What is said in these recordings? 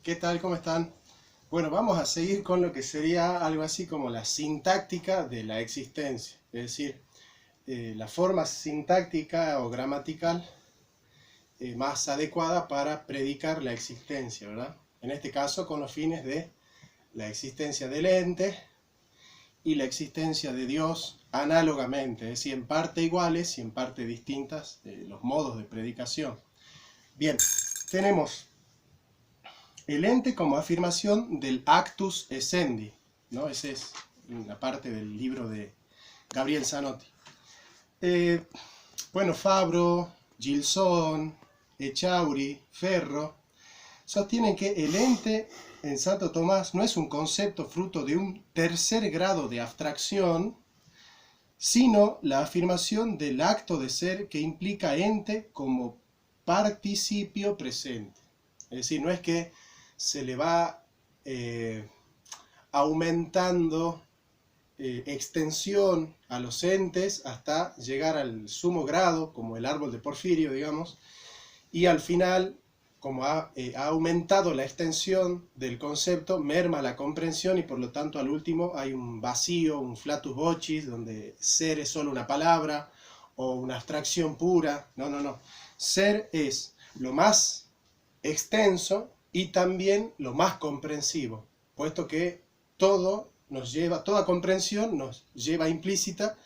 ¿Qué tal? ¿Cómo están? Bueno, vamos a seguir con lo que sería algo así como la sintáctica de la existencia, es decir, la forma sintáctica o gramatical más adecuada para predicar la existencia, ¿verdad? En este caso con los fines de la existencia del ente y la existencia de Dios análogamente, es decir, en parte iguales y en parte distintas los modos de predicación. Bien, tenemos el ente como afirmación del actus essendi, ¿no? Esa es una parte del libro de Gabriel Zanotti. Bueno, Fabro, Gilson, Echauri, Ferro sostienen que el ente en Santo Tomás no es un concepto fruto de un tercer grado de abstracción, sino la afirmación del acto de ser que implica ente como participio presente. Es decir, no es que se le va aumentando extensión a los entes hasta llegar al sumo grado, como el árbol de Porfirio, digamos, y al final, como ha aumentado la extensión del concepto, merma la comprensión y por lo tanto al último hay un vacío, un flatus vocis, donde ser es solo una palabra o una abstracción pura. No, no, no. Ser es lo más extenso y también lo más comprensivo, puesto que todo nos lleva, toda comprensión nos lleva implícita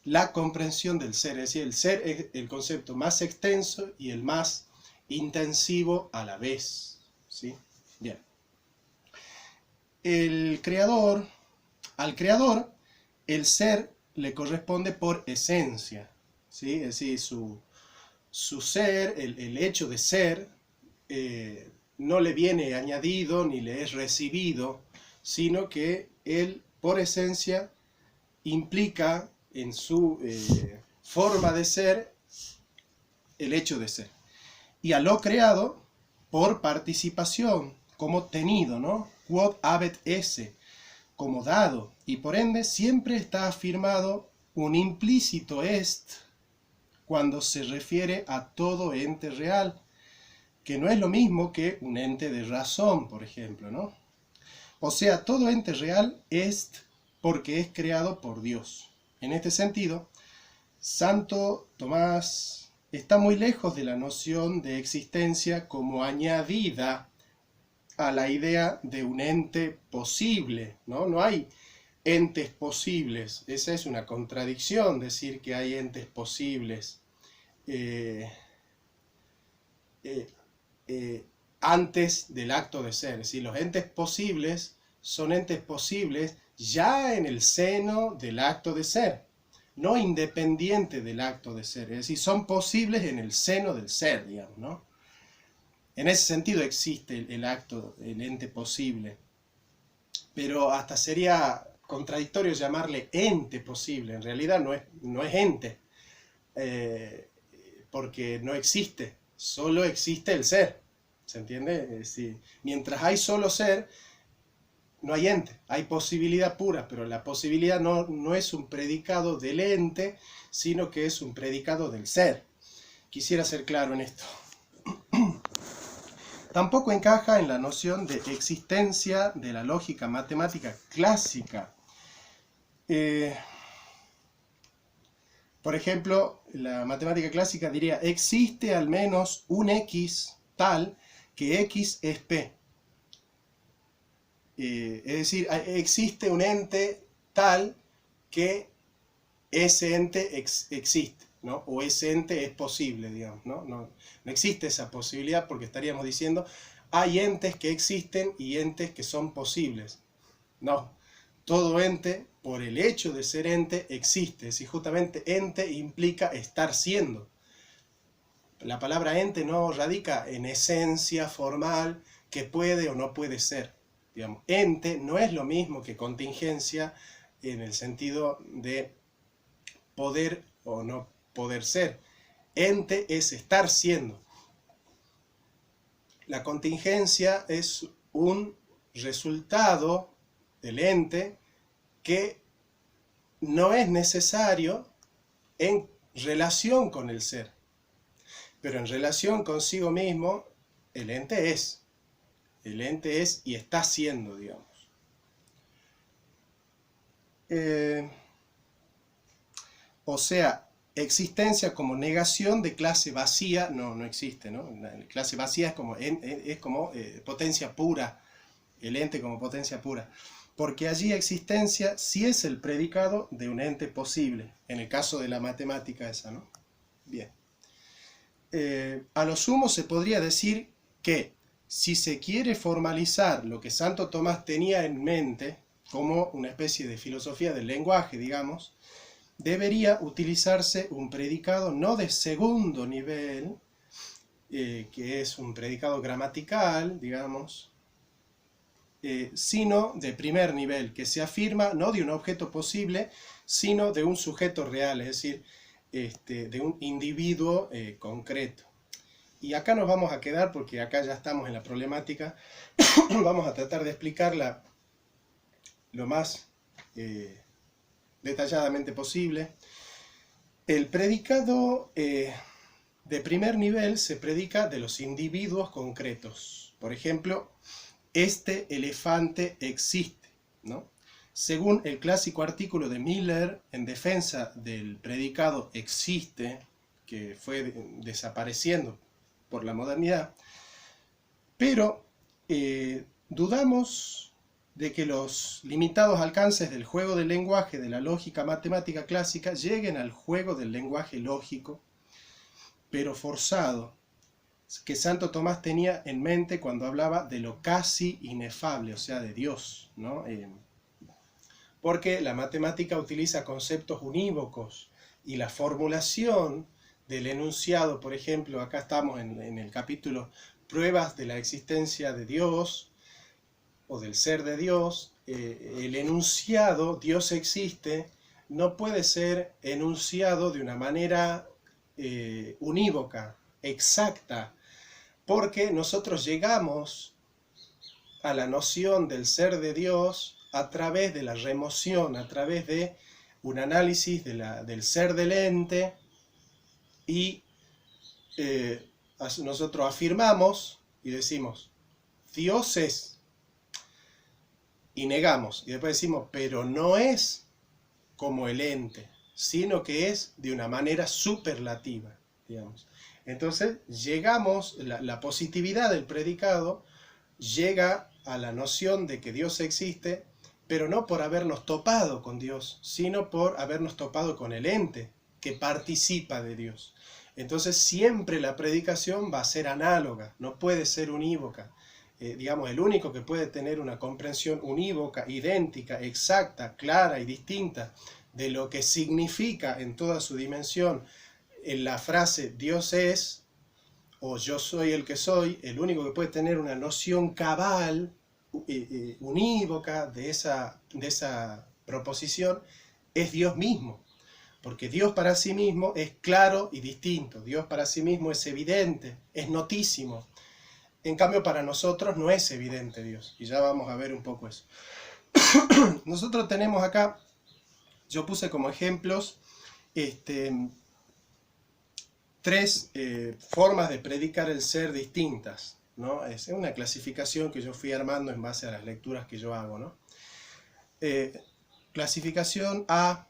la comprensión del ser, es decir, el ser es el concepto más extenso y el más intensivo a la vez, ¿sí? Bien. Al creador, el ser le corresponde por esencia, ¿sí? Es decir, su ser, el hecho de ser, no le viene añadido ni le es recibido, sino que él, por esencia, implica en su forma de ser el hecho de ser. Y a lo creado, por participación, como tenido, ¿no? Quod habet esse, como dado, y por ende siempre está afirmado un implícito est cuando se refiere a todo ente real, que no es lo mismo que un ente de razón, por ejemplo, ¿no? O sea, todo ente real est porque es creado por Dios. En este sentido, Santo Tomás está muy lejos de la noción de existencia como añadida a la idea de un ente posible, ¿no? No hay entes posibles, esa es una contradicción decir que hay entes posibles. Antes del acto de ser, es decir, los entes posibles son entes posibles ya en el seno del acto de ser, no independiente del acto de ser, es decir, son posibles en el seno del ser, digamos, ¿no? En ese sentido existe el acto, el ente posible, pero hasta sería contradictorio llamarle ente posible, en realidad no es ente, porque no existe, solo existe el ser, ¿se entiende? Es decir, mientras hay solo ser, no hay ente, hay posibilidad pura, pero la posibilidad no es un predicado del ente, sino que es un predicado del ser. Quisiera ser claro en esto. Tampoco encaja en la noción de existencia de la lógica matemática clásica. Por ejemplo, la matemática clásica diría, existe al menos un X tal que X es P. Es decir, existe un ente tal que ese ente existe, ¿no? O ese ente es posible, digamos, ¿no? No existe esa posibilidad porque estaríamos diciendo, hay entes que existen y entes que son posibles. No, todo ente, por el hecho de ser ente, existe. Es decir, justamente ente implica estar siendo. La palabra ente no radica en esencia formal que puede o no puede ser. Digamos, ente no es lo mismo que contingencia en el sentido de poder o no poder ser. Ente es estar siendo. La contingencia es un resultado del ente que no es necesario en relación con el ser, pero en relación consigo mismo el ente es. El ente es y está siendo, digamos. O sea, existencia como negación de clase vacía no existe, ¿no? La clase vacía es como potencia pura, el ente como potencia pura. Porque allí existencia sí es el predicado de un ente posible, en el caso de la matemática esa, ¿no? Bien. A lo sumo se podría decir que si se quiere formalizar lo que Santo Tomás tenía en mente, como una especie de filosofía del lenguaje, digamos, debería utilizarse un predicado no de segundo nivel, que es un predicado gramatical, digamos, sino de primer nivel, que se afirma no de un objeto posible, sino de un sujeto real, es decir, de un individuo concreto. Y acá nos vamos a quedar porque acá ya estamos en la problemática. Vamos a tratar de explicarla lo más detalladamente posible. El predicado de primer nivel se predica de los individuos concretos. Por ejemplo, este elefante existe, ¿no? Según el clásico artículo de Miller en defensa del predicado existe, que fue desapareciendo por la modernidad, pero dudamos de que los limitados alcances del juego del lenguaje de la lógica matemática clásica lleguen al juego del lenguaje lógico, pero forzado, que Santo Tomás tenía en mente cuando hablaba de lo casi inefable, o sea, de Dios, ¿no? Porque la matemática utiliza conceptos unívocos y la formulación del enunciado, por ejemplo, acá estamos en el capítulo Pruebas de la existencia de Dios o del ser de Dios, el enunciado Dios existe no puede ser enunciado de una manera unívoca, exacta, porque nosotros llegamos a la noción del ser de Dios a través de la remoción, a través de un análisis del ser del ente, y nosotros afirmamos y decimos, Dios es, y negamos, y después decimos, pero no es como el ente, sino que es de una manera superlativa, digamos. Entonces llegamos, la positividad del predicado llega a la noción de que Dios existe, pero no por habernos topado con Dios, sino por habernos topado con el ente que participa de Dios. Entonces siempre la predicación va a ser análoga, no puede ser unívoca. Digamos, el único que puede tener una comprensión unívoca, idéntica, exacta, clara y distinta de lo que significa en toda su dimensión en la frase Dios es, o yo soy el que soy, el único que puede tener una noción cabal, unívoca de esa proposición, es Dios mismo. Porque Dios para sí mismo es claro y distinto, Dios para sí mismo es evidente, es notísimo. En cambio para nosotros no es evidente Dios, y ya vamos a ver un poco eso. Nosotros tenemos acá, yo puse como ejemplos, tres formas de predicar el ser distintas, ¿no? Es una clasificación que yo fui armando en base a las lecturas que yo hago, ¿no? Clasificación A,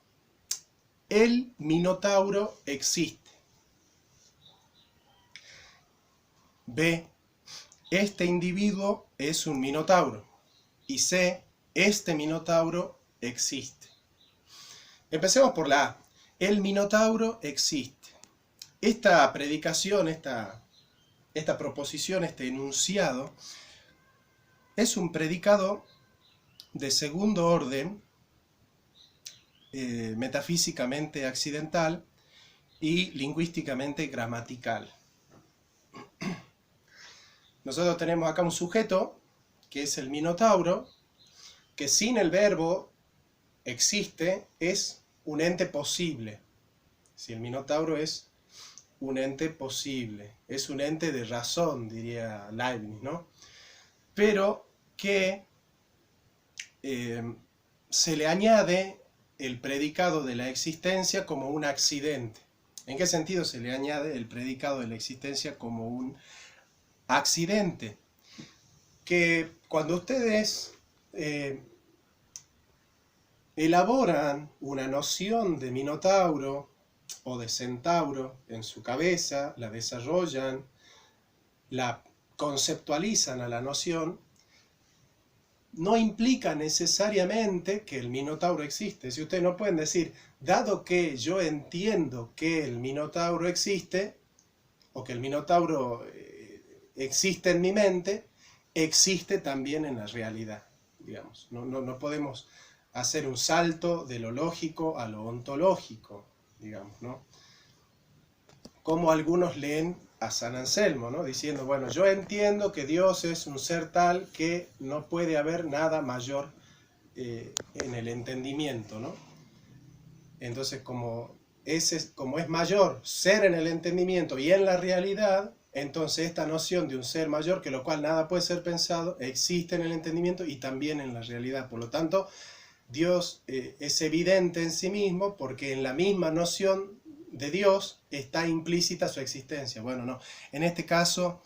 el Minotauro existe. B, este individuo es un Minotauro. Y C, este Minotauro existe. Empecemos por la A, el Minotauro existe. Esta predicación, esta proposición, este enunciado, es un predicado de segundo orden, metafísicamente accidental y lingüísticamente gramatical. Nosotros tenemos acá un sujeto, que es el Minotauro, que sin el verbo existe, es un ente posible. Si el Minotauro es un ente posible, es un ente de razón, diría Leibniz, ¿no? Pero que se le añade el predicado de la existencia como un accidente. ¿En qué sentido se le añade el predicado de la existencia como un accidente? que cuando ustedes elaboran una noción de minotauro o de centauro en su cabeza, la desarrollan, la conceptualizan a la noción, no implica necesariamente que el minotauro existe. Si ustedes no pueden decir, dado que yo entiendo que el minotauro existe, o que el minotauro existe en mi mente, existe también en la realidad, digamos. No podemos hacer un salto de lo lógico a lo ontológico, digamos, ¿no? Como algunos leen a San Anselmo, ¿no? Diciendo, bueno, yo entiendo que Dios es un ser tal que no puede haber nada mayor en el entendimiento, ¿no? Entonces, como es mayor ser en el entendimiento y en la realidad, entonces esta noción de un ser mayor, que lo cual nada puede ser pensado, existe en el entendimiento y también en la realidad. Por lo tanto, Dios es evidente en sí mismo porque en la misma noción de Dios está implícita su existencia. Bueno, no. En este caso,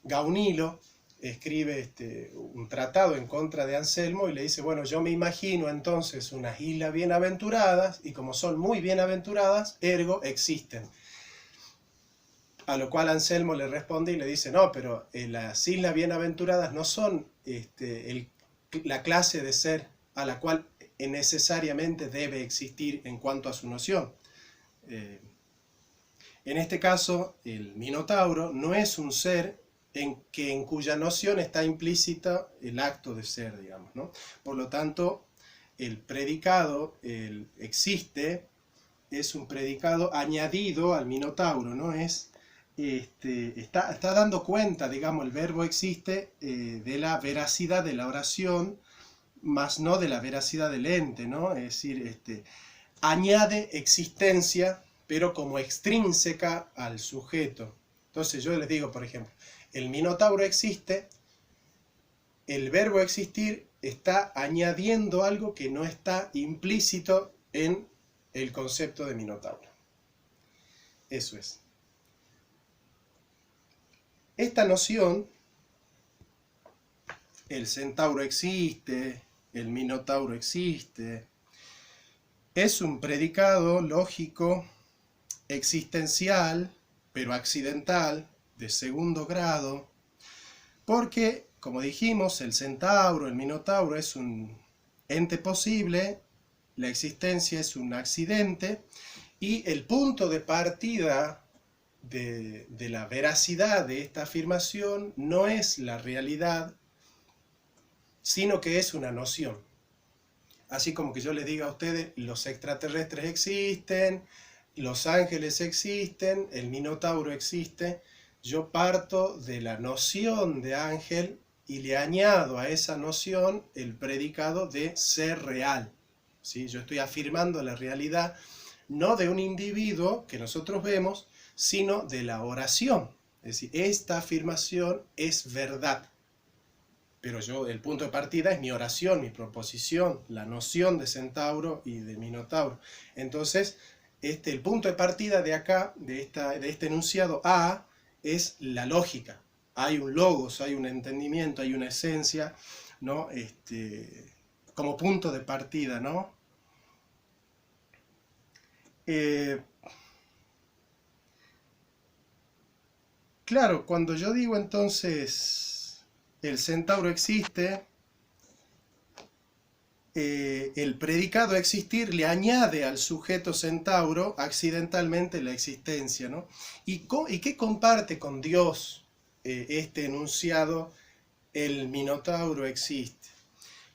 Gaunilo escribe un tratado en contra de Anselmo y le dice, bueno, yo me imagino entonces unas islas bienaventuradas y como son muy bienaventuradas, ergo existen. A lo cual Anselmo le responde y le dice, no, pero las islas bienaventuradas no son la clase de ser a la cual necesariamente debe existir en cuanto a su noción. En este caso, el minotauro no es un ser en cuya noción está implícita el acto de ser, digamos, ¿no? Por lo tanto, el predicado, el existe, es un predicado añadido al minotauro, ¿no? Está dando cuenta, digamos, el verbo existe de la veracidad de la oración, más no de la veracidad del ente, ¿no? Es decir, añade existencia, pero como extrínseca al sujeto. Entonces yo les digo, por ejemplo, el minotauro existe, el verbo existir está añadiendo algo que no está implícito en el concepto de minotauro. Eso es. Esta noción, el centauro existe, el minotauro existe, es un predicado lógico, existencial, pero accidental, de segundo grado, porque, como dijimos, el centauro, el minotauro es un ente posible, la existencia es un accidente, y el punto de partida de la veracidad de esta afirmación no es la realidad, sino que es una noción. Así como que yo les diga a ustedes, los extraterrestres existen, los ángeles existen, el minotauro existe, yo parto de la noción de ángel y le añado a esa noción el predicado de ser real. ¿Sí? Yo estoy afirmando la realidad no de un individuo que nosotros vemos, sino de la oración. Es decir, esta afirmación es verdad. Pero el punto de partida es mi oración, mi proposición, la noción de centauro y de minotauro. Entonces, el punto de partida de acá, de este enunciado A, es la lógica. Hay un logos, hay un entendimiento, hay una esencia, ¿no? Como punto de partida, ¿no? Claro, cuando yo digo entonces el centauro existe, el predicado existir le añade al sujeto centauro accidentalmente la existencia, ¿no? ¿Y qué comparte con Dios este enunciado, el minotauro existe?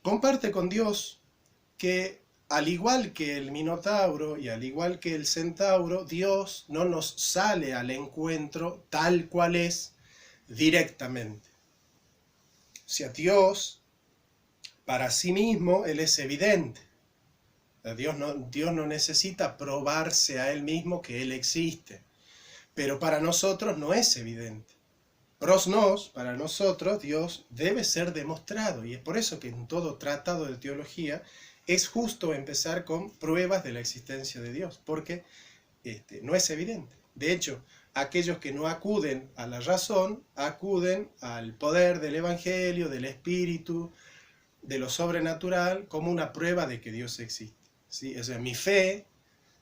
Comparte con Dios que al igual que el minotauro y al igual que el centauro, Dios no nos sale al encuentro tal cual es directamente. O sea, Dios, para sí mismo, Él es evidente. Dios no necesita probarse a Él mismo que Él existe. Pero para nosotros no es evidente. Pros nos, para nosotros, Dios debe ser demostrado. Y es por eso que en todo tratado de teología es justo empezar con pruebas de la existencia de Dios, porque no es evidente. De hecho, aquellos que no acuden a la razón, acuden al poder del Evangelio, del Espíritu, de lo sobrenatural, como una prueba de que Dios existe, ¿sí? O sea, mi fe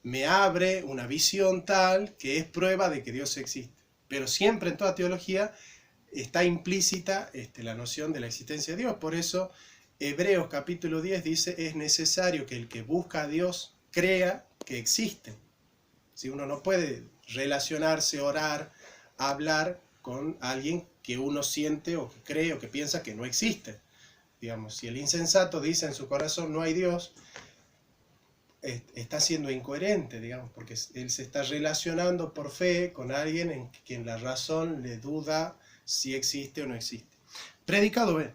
me abre una visión tal que es prueba de que Dios existe. Pero siempre en toda teología está implícita la noción de la existencia de Dios. Por eso Hebreos capítulo 10 dice, es necesario que el que busca a Dios crea que existe. Si uno no puede relacionarse, orar, hablar con alguien que uno siente o que cree o que piensa que no existe. Digamos, si el insensato dice en su corazón no hay Dios, está siendo incoherente, digamos, porque él se está relacionando por fe con alguien en quien la razón le duda si existe o no existe. Predicado B.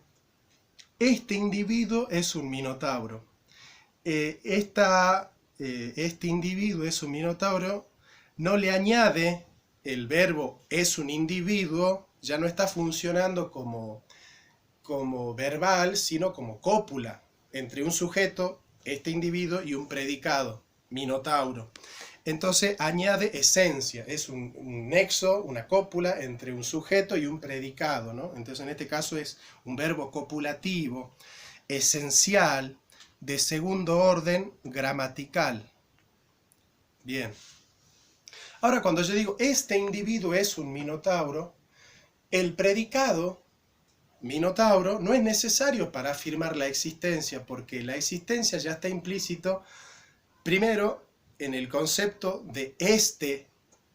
Este individuo es un minotauro. Este individuo es un minotauro, no le añade el verbo es un individuo, ya no está funcionando como verbal, sino como cópula entre un sujeto, este individuo, y un predicado, minotauro. Entonces añade esencia, es un nexo, una cópula entre un sujeto y un predicado, ¿no? Entonces en este caso es un verbo copulativo, esencial, de segundo orden gramatical. Bien. Ahora cuando yo digo este individuo es un minotauro, el predicado minotauro no es necesario para afirmar la existencia, porque la existencia ya está implícito primero en el concepto de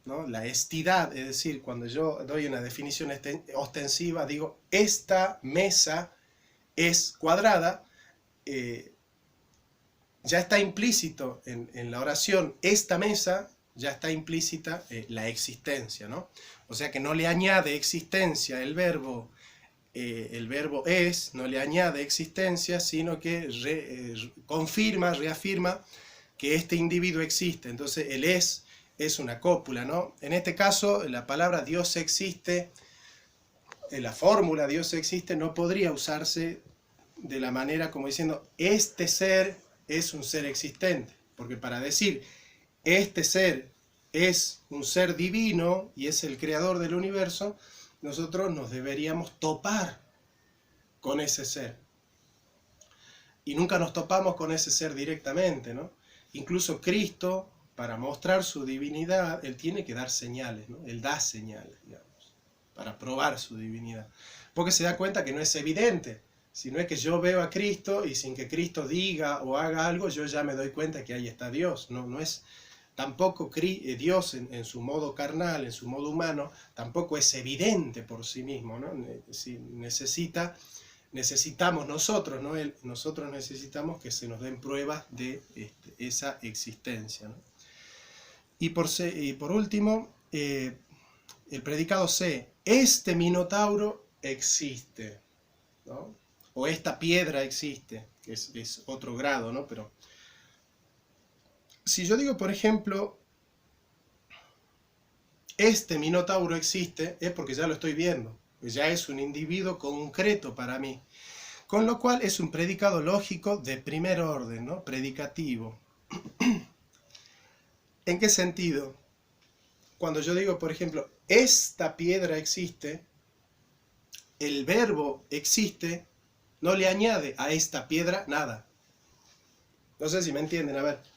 ¿no? La estidad, es decir, cuando yo doy una definición ostensiva, digo, esta mesa es cuadrada, ya está implícito en la oración, esta mesa, ya está implícita la existencia, ¿no? O sea que no le añade existencia el verbo es, no le añade existencia, sino que confirma, reafirma que este individuo existe. Entonces el es una cópula, ¿no? En este caso la palabra Dios existe, la fórmula Dios existe no podría usarse de la manera como diciendo este ser es un ser existente, porque para decir este ser es un ser divino y es el creador del universo, nosotros nos deberíamos topar con ese ser. Y nunca nos topamos con ese ser directamente, ¿no? Incluso Cristo, para mostrar su divinidad, Él tiene que dar señales, ¿no? Él da señales, digamos, para probar su divinidad. Porque se da cuenta que no es evidente, sino es que yo veo a Cristo y sin que Cristo diga o haga algo, yo ya me doy cuenta que ahí está Dios. No es... Tampoco Dios en su modo carnal, en su modo humano, tampoco es evidente por sí mismo, ¿no? Necesitamos nosotros, ¿no? Nosotros necesitamos que se nos den pruebas de esa existencia, ¿no? Y por último, el predicado C, este minotauro existe, ¿no? O esta piedra existe, que es otro grado, ¿no? Pero si yo digo, por ejemplo, este minotauro existe, es porque ya lo estoy viendo, ya es un individuo concreto para mí, con lo cual es un predicado lógico de primer orden, ¿no? Predicativo. ¿En qué sentido? Cuando yo digo, por ejemplo, esta piedra existe, el verbo existe no le añade a esta piedra nada. No sé si me entienden, a ver.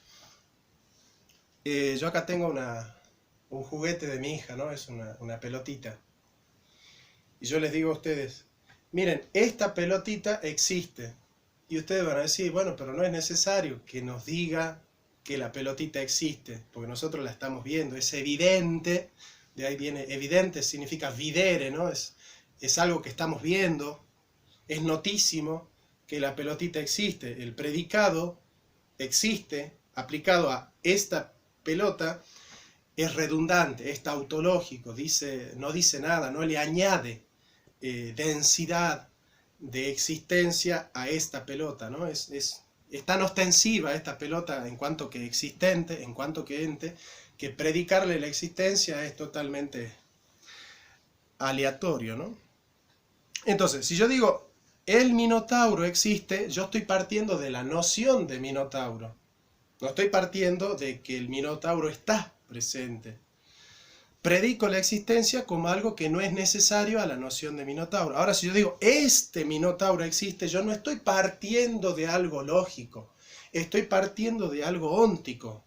Yo acá tengo un juguete de mi hija, ¿no? Es una pelotita. Y yo les digo a ustedes, miren, esta pelotita existe. Y ustedes van a decir, bueno, pero no es necesario que nos diga que la pelotita existe, porque nosotros la estamos viendo, es evidente, de ahí viene, evidente significa videre, ¿no? Es algo que estamos viendo, es notísimo que la pelotita existe. El predicado existe, aplicado a esta pelota, es redundante, es tautológico, no dice nada, no le añade densidad de existencia a esta pelota, ¿no? Es tan ostensiva esta pelota en cuanto que existente, en cuanto que ente, que predicarle la existencia es totalmente aleatorio, ¿no? Entonces, si yo digo el minotauro existe, yo estoy partiendo de la noción de minotauro. No estoy partiendo de que el minotauro está presente. predico la existencia como algo que no es necesario a la noción de Minotauro. Ahora, si yo digo, este Minotauro existe, yo no estoy partiendo de algo lógico, estoy partiendo de algo óntico,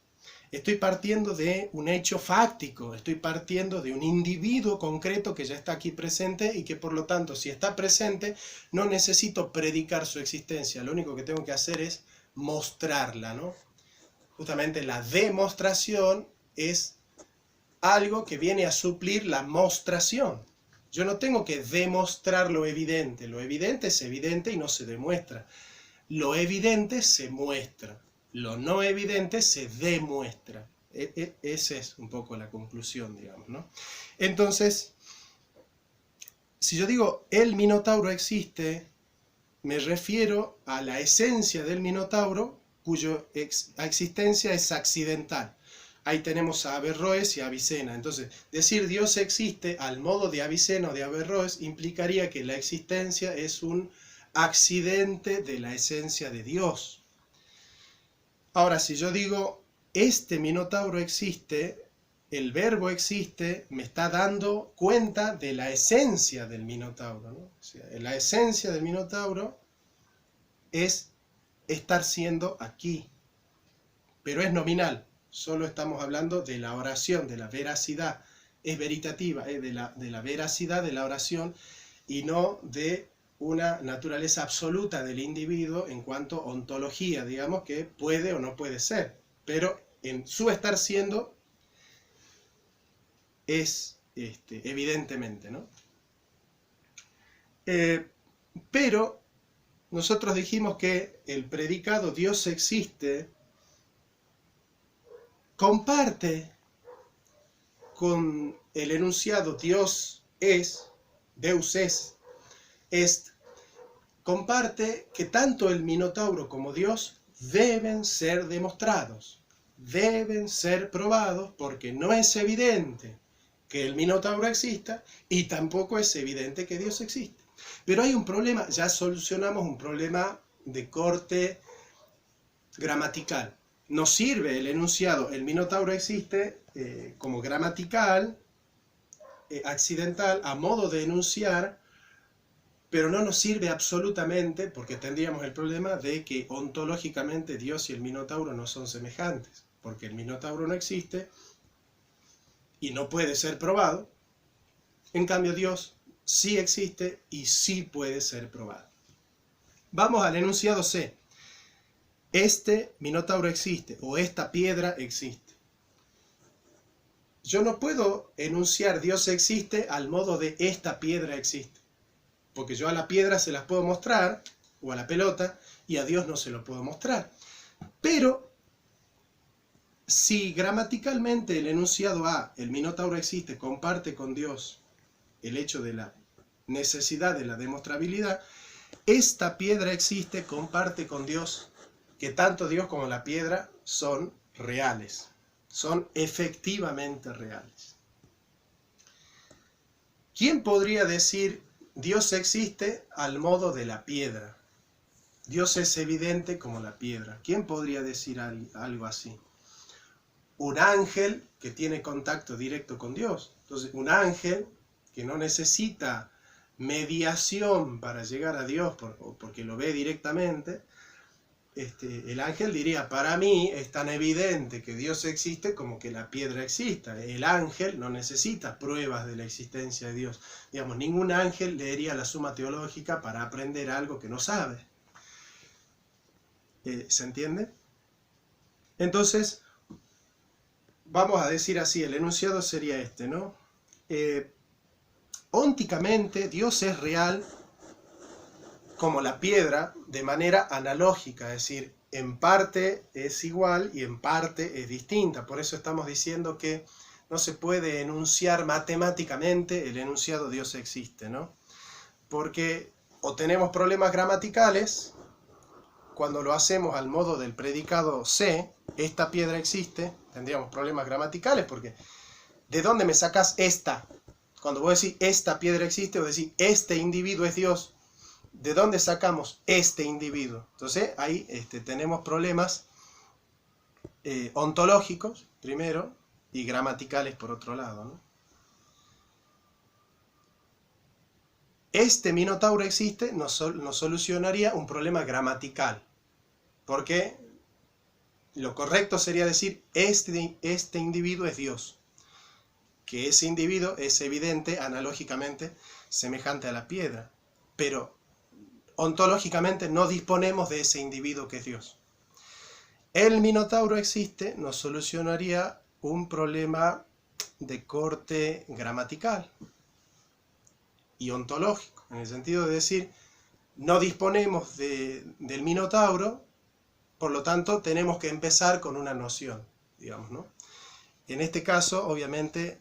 estoy partiendo de un hecho fáctico, estoy partiendo de un individuo concreto que ya está aquí presente y que por lo tanto, si está presente, no necesito predicar su existencia, lo único que tengo que hacer es mostrarla, ¿no? Justamente la demostración es algo que viene a suplir la mostración. Yo no tengo que demostrar lo evidente es evidente y no se demuestra. Lo evidente se muestra, lo no evidente se demuestra. Esa es un poco la conclusión, digamos, ¿no? Entonces, si yo digo el Minotauro existe, me refiero a la esencia del Minotauro cuya existencia es accidental. Ahí tenemos a Averroes y a Avicena. Entonces, decir Dios existe al modo de Avicena o de Averroes implicaría que la existencia es un accidente de la esencia de Dios. Ahora, si yo digo este Minotauro existe, el verbo existe me está dando cuenta de la esencia del Minotauro, ¿no? O sea, la esencia del Minotauro es estar siendo aquí, pero es nominal. Solo estamos hablando de la oración, de la veracidad, es veritativa, de la veracidad de la oración y no de una naturaleza absoluta del individuo en cuanto a ontología, digamos, que puede o no puede ser, pero en su estar siendo es evidentemente, ¿no? Pero nosotros dijimos que el predicado Dios existe comparte con el enunciado Dios es, Deus est, comparte que tanto el Minotauro como Dios deben ser demostrados, deben ser probados, porque no es evidente que el Minotauro exista y tampoco es evidente que Dios existe. Pero hay un problema, ya solucionamos un problema de corte gramatical. Nos sirve el enunciado, el Minotauro existe, como gramatical, accidental, a modo de enunciar, pero no nos sirve absolutamente porque tendríamos el problema de que ontológicamente Dios y el Minotauro no son semejantes, porque el Minotauro no existe y no puede ser probado. En cambio, Dios sí existe y sí puede ser probado. Vamos al enunciado C. Este Minotauro existe, o esta piedra existe. Yo no puedo enunciar Dios existe al modo de esta piedra existe, porque yo a la piedra se las puedo mostrar, o a la pelota, y a Dios no se lo puedo mostrar. Pero, si gramaticalmente el enunciado A, el Minotauro existe, comparte con Dios el hecho de la necesidad de la demostrabilidad, esta piedra existe, comparte con Dios que tanto Dios como la piedra son reales, son efectivamente reales. ¿Quién podría decir Dios existe al modo de la piedra? Dios es evidente como la piedra. ¿Quién podría decir algo así? Un ángel que tiene contacto directo con Dios. Entonces, un ángel que no necesita mediación para llegar a Dios porque lo ve directamente, el ángel diría, para mí es tan evidente que Dios existe como que la piedra exista. El ángel no necesita pruebas de la existencia de Dios. Digamos, ningún ángel leería la Suma Teológica para aprender algo que no sabe. ¿Se entiende? Entonces, vamos a decir así, el enunciado sería este, ¿no? Ónticamente, Dios es real como la piedra de manera analógica, es decir, en parte es igual y en parte es distinta. Por eso estamos diciendo que no se puede enunciar matemáticamente el enunciado Dios existe, ¿no? Porque o tenemos problemas gramaticales, cuando lo hacemos al modo del predicado C, esta piedra existe, tendríamos problemas gramaticales, porque ¿de dónde me sacas esta? Cuando vos decís esta piedra existe, o decís este individuo es Dios, ¿de dónde sacamos este individuo? Entonces ahí tenemos problemas ontológicos, primero, y gramaticales por otro lado, ¿no? este Minotauro existe nos solucionaría un problema gramatical, porque lo correcto sería decir este individuo es Dios, que ese individuo es evidente, analógicamente, semejante a la piedra, pero ontológicamente no disponemos de ese individuo que es Dios. El Minotauro existe nos solucionaría un problema de corte gramatical y ontológico, en el sentido de decir, no disponemos del Minotauro, por lo tanto tenemos que empezar con una noción, digamos, ¿no? En este caso, obviamente,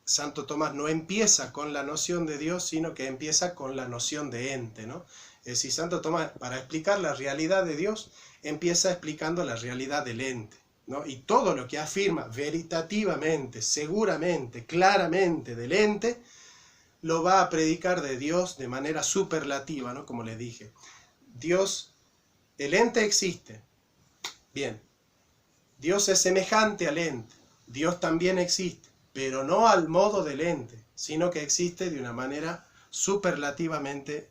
Santo Tomás no empieza con la noción de Dios, sino que empieza con la noción de ente, ¿no? Es decir, Santo Tomás, para explicar la realidad de Dios, empieza explicando la realidad del ente, ¿no? Y todo lo que afirma veritativamente, seguramente, claramente del ente, lo va a predicar de Dios de manera superlativa, ¿no? Como les dije. Dios, el ente existe. Bien. Dios es semejante al ente. Dios también existe, pero no al modo del ente, sino que existe de una manera superlativamente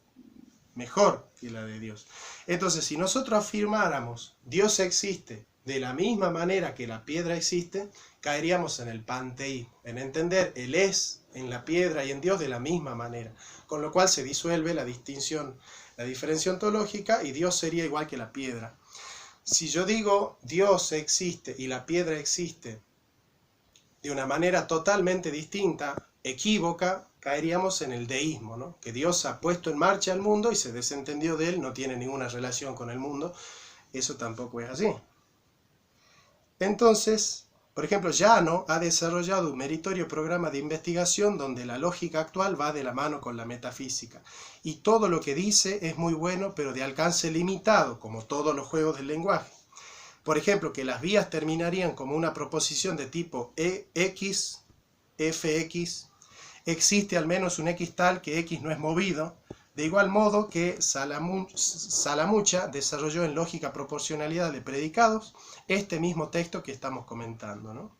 mejor que la de Dios. Entonces, si nosotros afirmáramos Dios existe de la misma manera que la piedra existe, caeríamos en el panteísmo, en entender el es en la piedra y en Dios de la misma manera, con lo cual se disuelve la distinción, la diferencia ontológica, y Dios sería igual que la piedra. Si yo digo Dios existe y la piedra existe de una manera totalmente distinta, equívoca, caeríamos en el deísmo, ¿no? Que Dios ha puesto en marcha el mundo y se desentendió de él, no tiene ninguna relación con el mundo. Eso tampoco es así. Entonces, por ejemplo, Llano ha desarrollado un meritorio programa de investigación donde la lógica actual va de la mano con la metafísica. Y todo lo que dice es muy bueno, pero de alcance limitado, como todos los juegos del lenguaje. Por ejemplo, que las vías terminarían como una proposición de tipo X, Fx, existe al menos un X tal que X no es movido, de igual modo que Salamucha desarrolló en lógica proporcionalidad de predicados este mismo texto que estamos comentando, ¿no?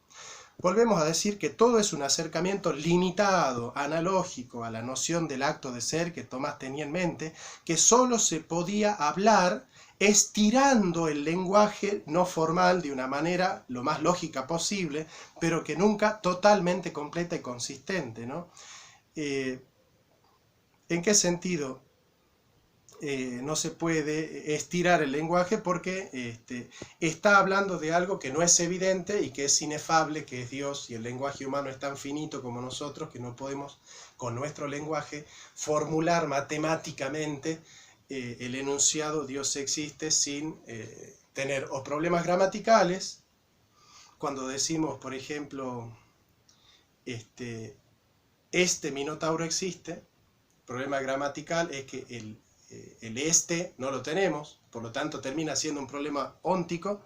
Volvemos a decir que todo es un acercamiento limitado, analógico a la noción del acto de ser que Tomás tenía en mente, que solo se podía hablar estirando el lenguaje no formal de una manera lo más lógica posible, pero que nunca totalmente completa y consistente, ¿no? ¿En qué sentido no se puede estirar el lenguaje? Porque está hablando de algo que no es evidente y que es inefable, que es Dios, y el lenguaje humano es tan finito como nosotros que no podemos, con nuestro lenguaje, formular matemáticamente el enunciado Dios existe sin tener o problemas gramaticales, cuando decimos, por ejemplo, este Minotauro existe. Problema gramatical es que el este no lo tenemos, por lo tanto termina siendo un problema óntico,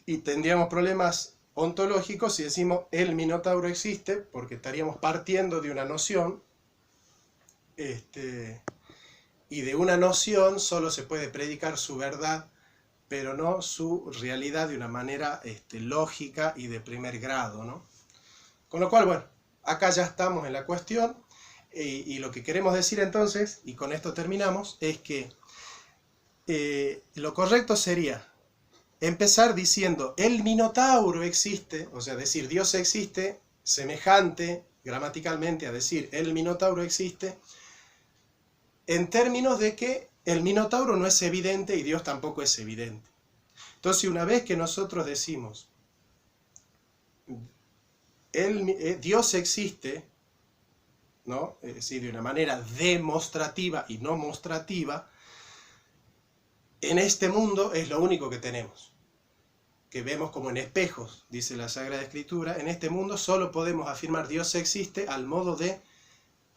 y tendríamos problemas ontológicos si decimos el Minotauro existe, porque estaríamos partiendo de una noción, y de una noción solo se puede predicar su verdad, pero no su realidad de una manera lógica y de primer grado, ¿no? Con lo cual, bueno, acá ya estamos en la cuestión. Y lo que queremos decir entonces, y con esto terminamos, es que lo correcto sería empezar diciendo el Minotauro existe, o sea, decir Dios existe, semejante gramaticalmente a decir el Minotauro existe, en términos de que el Minotauro no es evidente y Dios tampoco es evidente. Entonces, una vez que nosotros decimos Dios existe, ¿no? Es decir, de una manera demostrativa y no mostrativa, en este mundo es lo único que tenemos, que vemos como en espejos, dice la Sagrada Escritura. En este mundo solo podemos afirmar Dios existe al modo de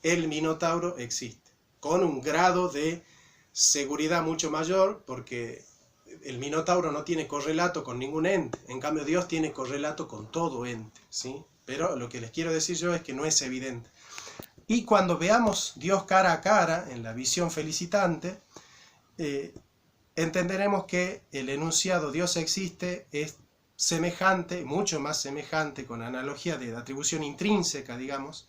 el Minotauro existe, con un grado de seguridad mucho mayor, porque el Minotauro no tiene correlato con ningún ente, en cambio Dios tiene correlato con todo ente, ¿sí? Pero lo que les quiero decir yo es que no es evidente. Y cuando veamos Dios cara a cara, en la visión felicitante, entenderemos que el enunciado Dios existe es semejante, mucho más semejante, con analogía de atribución intrínseca, digamos,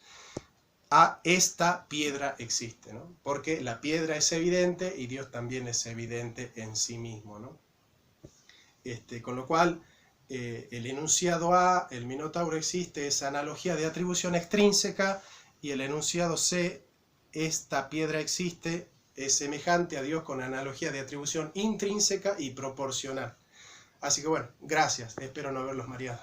a esta piedra existe, ¿no? Porque la piedra es evidente y Dios también es evidente en sí mismo, ¿no? Con lo cual, el enunciado A, el Minotauro existe, esa analogía de atribución extrínseca, y el enunciado C, esta piedra existe, es semejante a Dios con analogía de atribución intrínseca y proporcional. Así que bueno, gracias, espero no haberlos mareado.